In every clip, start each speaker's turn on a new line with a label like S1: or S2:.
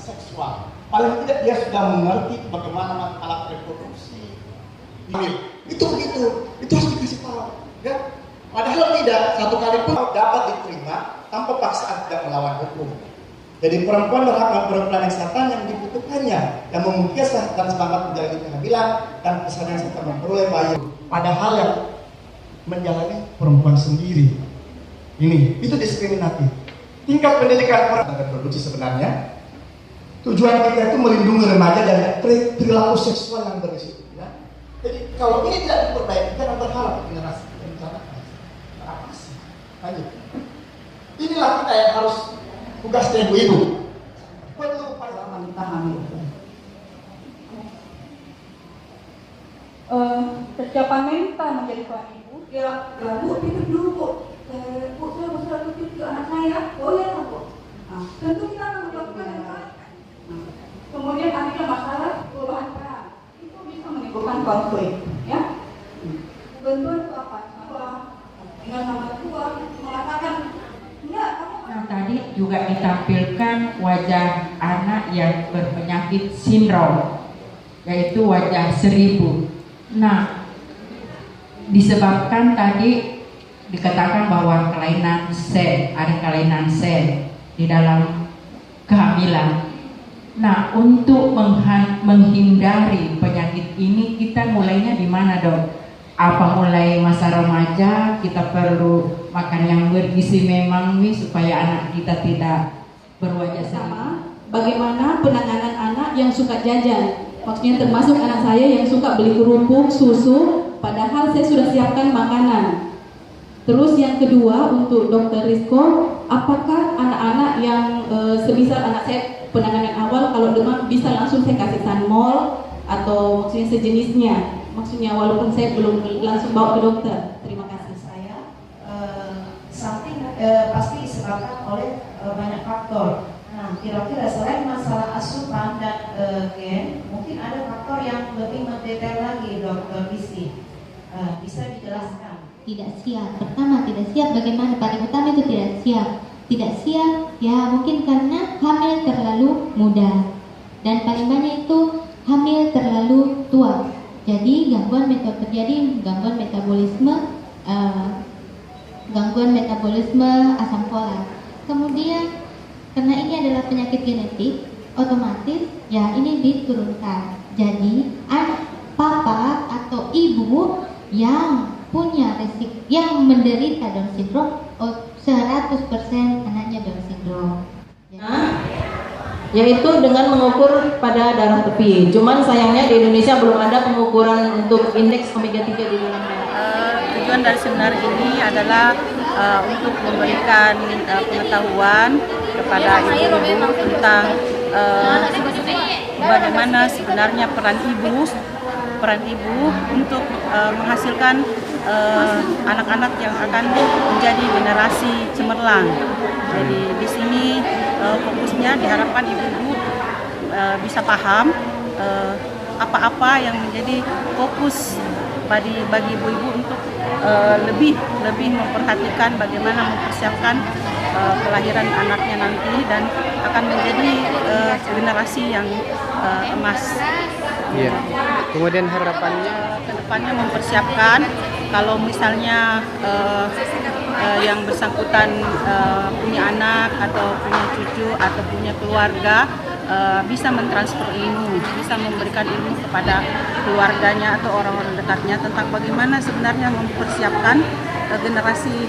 S1: seksual. Paling tidak dia sudah mengerti bagaimana alat reproduksi. Itu begitu, itu harus dikasih tahu. Ya? Padahal tidak, satu kali pun dapat diterima tanpa paksaan tidak melawan hukum. Jadi perempuan berhak melakukan pelayanan kesehatan yang dibutuhkannya, yang memungkinkan dan semangat menjalani kehamilan dan persalinan serta memperoleh bayi. Padahal yang menjalani perempuan sendiri. Ini, itu diskriminatif. Tingkat pendidikan orang dan reproduksi sebenarnya tujuan kita itu melindungi remaja dari perilaku seksual yang berisiko. Ya? Jadi kalau ini tidak diperbaiki, kita berharap generasi rencana apa sih? Lanjut. Inilah kita yang harus tugasnya ibu-ibu. Perlu pada wanita hamil.
S2: Ketika Pamenta menjadi tuan ibu, dia Bu pikir dulu Bu. Bu saya mau surat ke anak saya. Oh ya Bu. Tentu kita akan melakukan yang baik. Kemudian akhirnya masalah perubahan peran itu bisa menimbulkan konflik, ya. Bantuan itu apa? Dengan nama tua mengatakan enggak, kamu.
S3: Nah, tadi juga ditampilkan wajah anak yang berpenyakit sindrom, yaitu wajah 1000. Nah, disebabkan tadi dikatakan bahwa kelainan sel, ada kelainan sel di dalam kehamilan. Nah, untuk menghindari penyakit ini kita mulainya di mana, Dok? Apa mulai masa remaja kita perlu makan yang bergizi memang nih supaya anak kita tidak berwajah
S2: sama? Bagaimana penanganan anak yang suka jajan? Maksudnya termasuk anak saya yang suka beli kerupuk, susu, padahal saya sudah siapkan makanan. Terus yang kedua untuk Dokter Rizko, apakah anak-anak yang semisal anak saya penanganan awal kalau demam bisa langsung saya kasih Sanmol atau maksudnya sejenisnya? Maksudnya walaupun saya belum langsung bawa ke dokter. Terima kasih.
S4: Saya pasti disebabkan oleh banyak faktor. Nah, kira-kira selain masalah asupan dan gen, mungkin ada faktor yang lebih mendetail lagi, Dokter Rizky. Bisa dijelaskan?
S5: Tidak siap. Pertama, tidak siap. Bagaimana? Paling utama itu tidak siap. Tidak siap, ya mungkin karena hamil terlalu muda. Dan paling banyak itu hamil terlalu tua. Jadi terjadi gangguan metabolisme asam folat. Kemudian karena ini adalah penyakit genetik, otomatis ya ini diturunkan. Jadi papa atau ibu yang punya yang menderita Down syndrome 100% anaknya Down syndrome.
S2: Yaitu dengan mengukur pada darah tepi. Cuman sayangnya di Indonesia belum ada pengukuran untuk indeks omega 3 di dalam darah.
S6: Tujuan dari seminar ini adalah untuk memberikan pengetahuan kepada ibu-ibu tentang bagaimana sebenarnya peran ibu untuk menghasilkan anak-anak yang akan menjadi generasi cemerlang. Jadi di sini fokusnya diharapkan ibu-ibu bisa paham apa-apa yang menjadi fokus bagi ibu-ibu untuk lebih memperhatikan bagaimana mempersiapkan kelahiran anaknya nanti dan akan menjadi generasi yang emas.
S7: Iya. Kemudian harapannya
S6: ke depannya mempersiapkan kalau misalnya yang bersangkutan punya anak atau punya cucu atau punya keluarga bisa mentransfer ilmu, bisa memberikan ilmu kepada keluarganya atau orang-orang dekatnya tentang bagaimana sebenarnya mempersiapkan generasi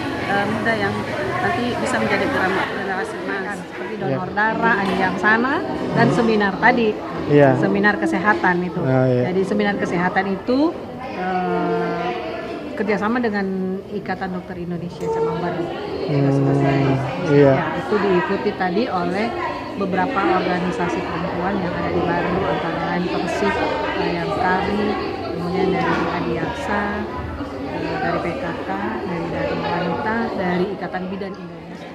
S6: muda yang nanti bisa menjadi generasi emas.
S8: Seperti donor darah, yang sana dan seminar tadi, seminar kesehatan itu. Jadi seminar kesehatan itu kerjasama dengan Ikatan Dokter Indonesia Cabang Baru. Ya, itu diikuti tadi oleh beberapa organisasi perempuan yang ada di Baru, antara lain Persib, yang Kari, kemudian dari Adiaksa, dari PKK, dari wanita, dari Ikatan Bidan Indonesia.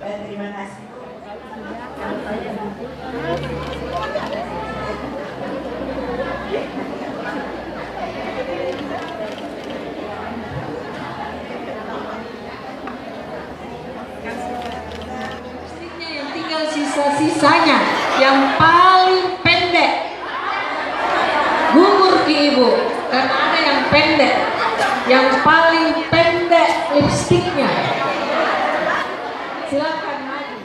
S4: Terima kasih.
S9: Yang tinggal sisa-sisanya yang paling pendek gugur ke ibu karena ada yang pendek, yang paling pendek lipstiknya. Silakan maju.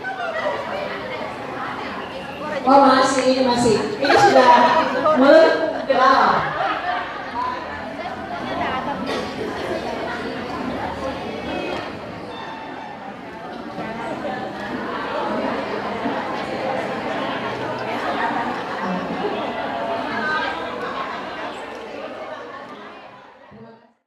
S9: Oh masih, ini sudah melengkung ke dalam.